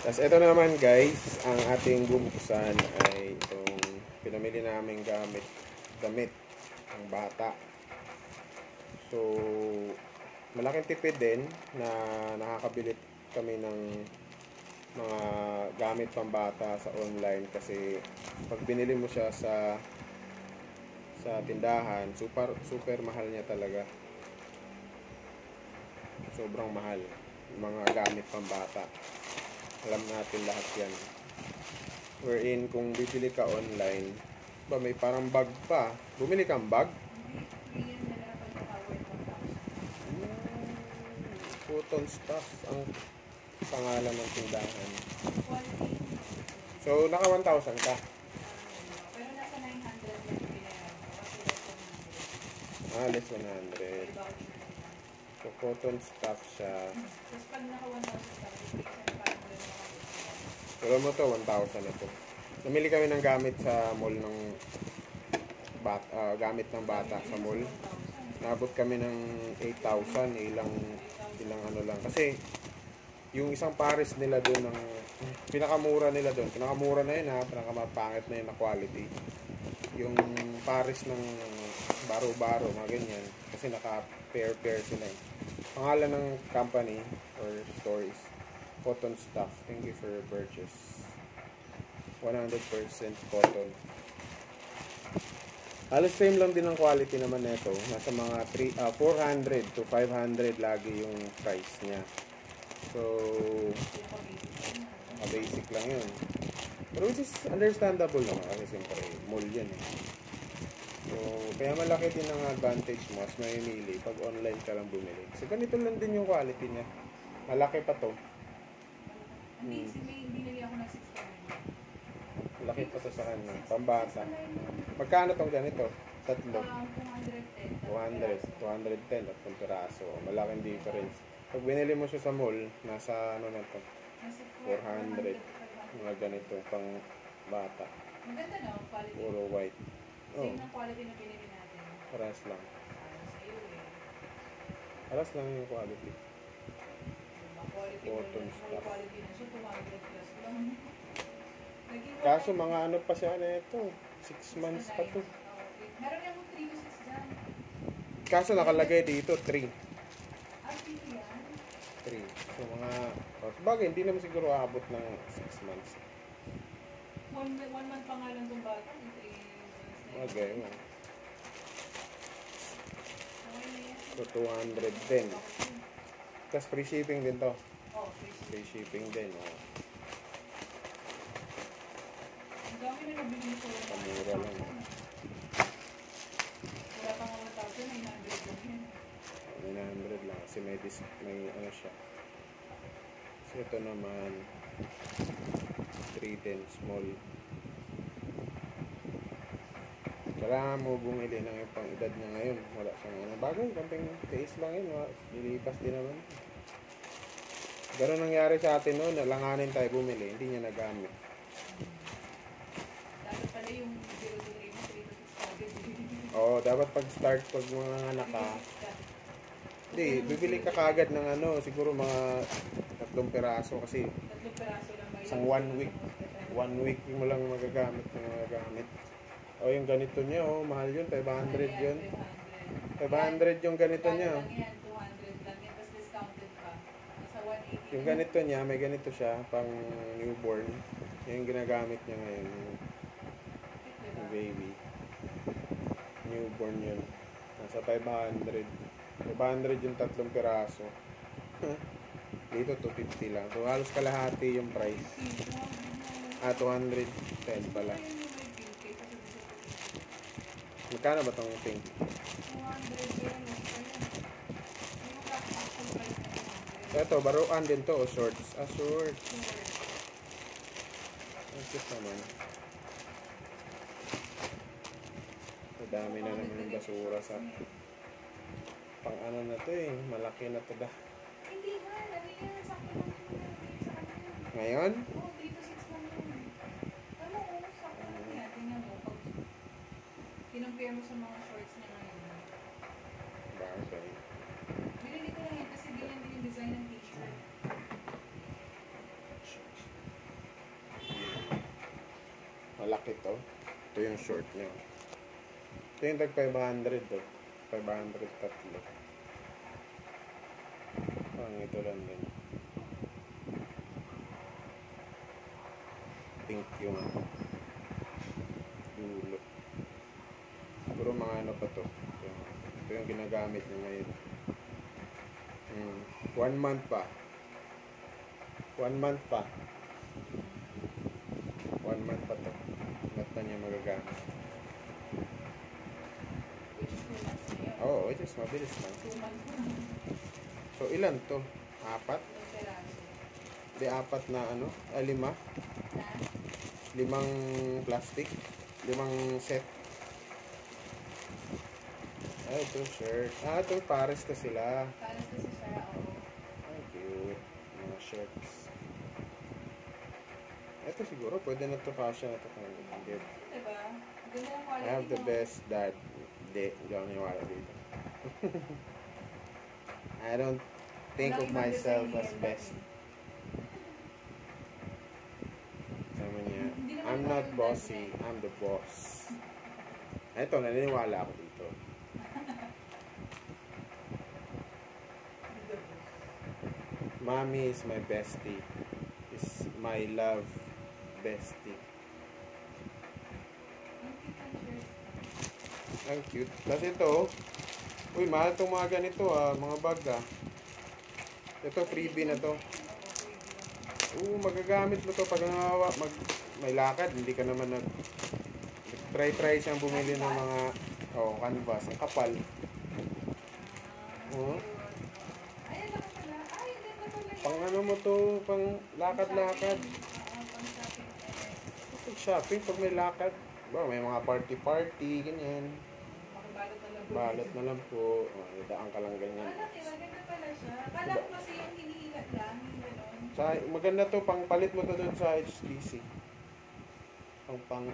Tapos ito naman guys, ang ating bubuksan ay itong pinamili namin damit ng bata. So, malaking tipid din na nakakabili kami ng mga gamit pambata sa online kasi pag binili mo siya sa tindahan, super mahal niya talaga. Sobrang mahal yung mga gamit pambata. Alam natin lahat yan. Wherein kung bibili ka online, ba may parang bag pa. Bumili kang bag? Cotton stuff ang pangalan ng tindahan. So, naka 1,000 ka? Pero nasa 900 lang pinayaran. Less 100. So, cotton stuff siya. Tapos pag naka 1,000 ka, Pero mo to, 1,000 na to. Namili kami ng gamit sa mall ng gamit ng bata sa mall. Naabot kami ng 8,000, ilang ano lang. Kasi, yung isang pares nila doon ng pinakamura nila doon. Pinakamura na yun ha, pinakamapangit na yun na quality. Yung pares ng baro-baro, mga ganyan. Kasi naka-pair sila eh. Pangalan ng company or store is Cotton Stuff. Thank you for your purchase. 100% cotton. Halos same lang din ang quality naman nito. Nasa mga 400 to 500 lagi yung price niya. So, basic lang yun. Pero which is understandable naman kasi siyempre mall yan eh. So, kaya malaki din ang advantage mo as mamimili pag online ka lang bumili. So, ganito lang din yung quality niya. Malaki pa to. Hindi nili ako ng 600. Malaki pa to sa kanya. Pambata. Magkano tong ganito? Tatlo. 210. 210 at kung piraso. Malaking difference. Pag binili mo siya sa mall, nasa ano na to? 400. Mga ganito pang bata. Maganda no, quality. Puro white. Same na quality na pinili natin. Paras lang. Sa'yo eh. Paras lang yung quality. Quality Cotton stuff. Quality na siya, 200 plus lang. Kaso mga ano pa siya na ito. 6 months pa to. Meron yung 3 to 6 dyan. Kaso nakalagay dito 3. 3 yan. 3. So mga bagay, hindi naman siguro aabot ng 6 months. 1 month pa nga lang itong bata. Okay. So 210. Tapos free shipping din to. Oh, Free shipping din. Oh. Ang dami na nabili ko. Pamura lang. Wala pang 1,900 lang yun. 900 lang kasi may ano siya. So ito naman 310 small. Kailangan mo bumili ng yung pang edad niya ngayon. Wala siyang ano. Bagay, kamping tiis lang yun. Lilipas din naman. Ganun nangyari sa atin noon. Nalanganin tayo bumili. Hindi niya nagamit. Dapat pala yung 0 to 3 mo, 3 to 6 target. Oo, dapat pag-start pag mga anak ka. Hindi, bibili ka kagad ng ano. Siguro mga 3 piraso kasi 3 peraso lang ba yun? isang 1 week. 1 week mo lang magagamit ng mga gamit. O yung ganito niya, oh, mahal yun, 500 yun. 500 yung ganito niya. 200 lang yan, tapos discounted pa. Nasa 180. Yung ganito niya, may ganito siya, pang newborn. Yung ginagamit niya ngayon, yung baby. Newborn yun. Nasa 500. 500 yung 3 piraso. Dito, 250 lang. So, halos kalahati yung price. 210 pala. Magkano ba itong pink? 200 yun. Ito, baruan din to, o shorts. Shorts. Ang cute naman. Madami na naman yung basura sa pang ano na to eh. Malaki na to da. Hindi nga, ano yan, sakto lang sa kanya. Ngayon? Oo, 3 to 6 lang yun. Ano, sakto lang yan. Tingnan mo, pag kinumpare mo sa mga shorts niya ngayon. Bagay. Binili ko lang yan kasi ganyan din yung design ng t-shirt. lalaki to. Ito yung short niya. Ito yung tag 500 to. 500 tatlo. Parang ito lang din. Pink yung dulo. Puro mga ano pa to. Ito yung ginagamit niya ngayon. 1 month pa. 1 month pa. 1 month pa to. Not na niya magagamit. Which is 2 months na yun. Oo, which is mabilis lang. 2 months na. So, ilan to? 4? Yung peraso. Di 4 na ano? 5? Na? 5 plastic? 5 set? Ay, ito shirt. Ito pares to sila. Para sa siya, oo. Ay, cute. Mga shirts. Ito siguro, pwede na to kasha na to. Hindi. Diba? Ganda yung quality I have the mo. best dad. Hindi, hindi ako naniwala dito. I don't think of Walang ibang myself design as yan, best. Daddy. Sabi niya, Hindi naman I'm ikaw not yung bossy, dad, I'm the boss. Ito, naniniwala ako dito. Mommy is my bestie. Is my love bestie. Ang cute. Tapos ito, uy, mahal itong mga ganito mga bag Ito, freebie na to. Magagamit mo to pag may lakad, hindi ka naman try siyang bumili ng mga canvas, ang kapal. Ayan lang pala. Ay, ganda pala yan. Pang ano mo to, pang lakad-lakad. Pang shopping. Pag shopping, pag may lakad, may mga party-party, ganyan. Makabalot na lang. Balot na lang po. Daan ka lang ganyan. Malaki, maganda pala siya. Kala ko kasi yung hinihilat lang, yung gano'n. Maganda to, pang palit mo to dun sa HTC. Pang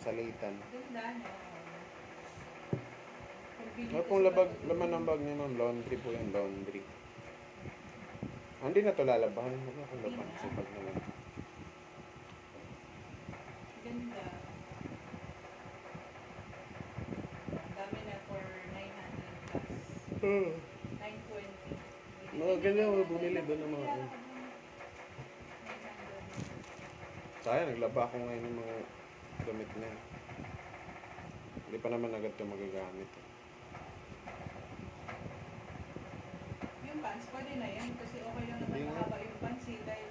salitan. Ganda, no? Ano pong laman ng bag niya, ma'am? Laundry po yung laundry. Hindi na to lalabahan. Huwag na kung labahan. Sipag naman. Ganda. Dami na for 900 plus. 920. Mga ganyan, bumili doon ng mga ano. Sayang, naglaba ako ngayon ng mga damit na. Hindi pa naman agad ito magagamit. Yung pants, pwede na yan. Kasi okay lang naman Hindi nga. mahaba yung pants eh. Dahil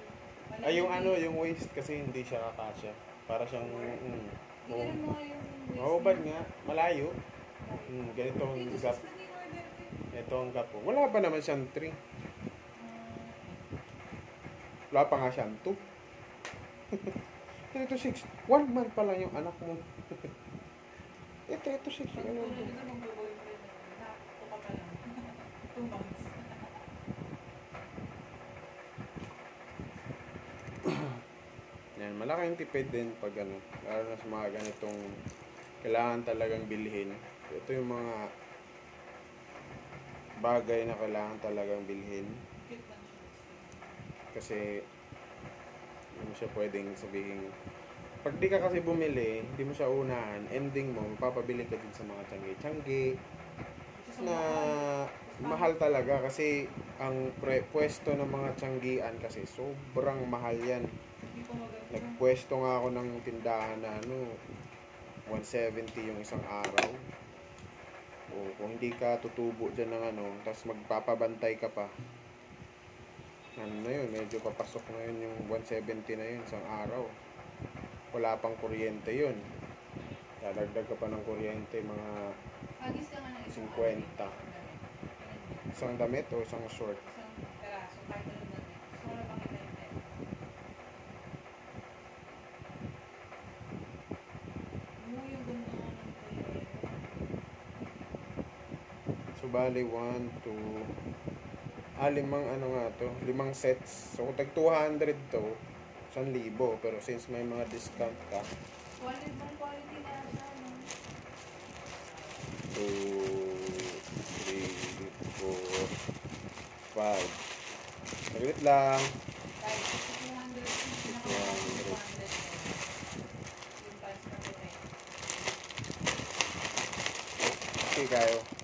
Ay, yung yung waist kasi hindi siya kakasya. Para siyang, Tingnan mo nga yung waist mahubad niya. nga, malayo. Ganito ang Dito gap. sis na in-order ko eh. Ito ang gap. Wala pa naman siyang 3. Wala pa nga siyang 2. Ito 6. 1 month pa lang yung anak mo. ito 6. Pag Ano? tulad dito mag-boyfriend na, ito ka pa lang. 2 months. Yan, malaking tipid din pag ano, lalo na sa mga ganitong kailangan talagang bilhin. Ito yung mga bagay na kailangan talagang bilhin. Cute lang siya. Kasi hindi mo siya pwedeng sabihin. Pag di ka kasi bumili, hindi mo siya unahan, ending mo, mapapabili ka din sa mga tiyangge-tiyangge na mahal talaga kasi ang pwesto ng mga tiyanggian kasi sobrang mahal yan. Hindi ko maganda. Nagpwesto nga ako ng tindahan na 170 yung isang araw. O kung hindi ka tutubo dyan ng tapos magpapabantay ka pa. Medyo papasok na yun yung 170 na yun isang araw. Wala pang kuryente yun. Dadagdag ka pa ng kuryente, mga Hagis ka nga ng isang 50. Isang damit o isang short. Isang peraso, kahit anong damit. Gusto ko na pang item. Yung ganda nga ng kulay. So, bali, 1, 2, 5 sets. So, kung tag 200 to, 1,000. Pero since may mga discount ka, Quality ng quality na siya, no? 2, 3, 4, 5. Saglit lang. Kahit 200, pinaka 200. kayo.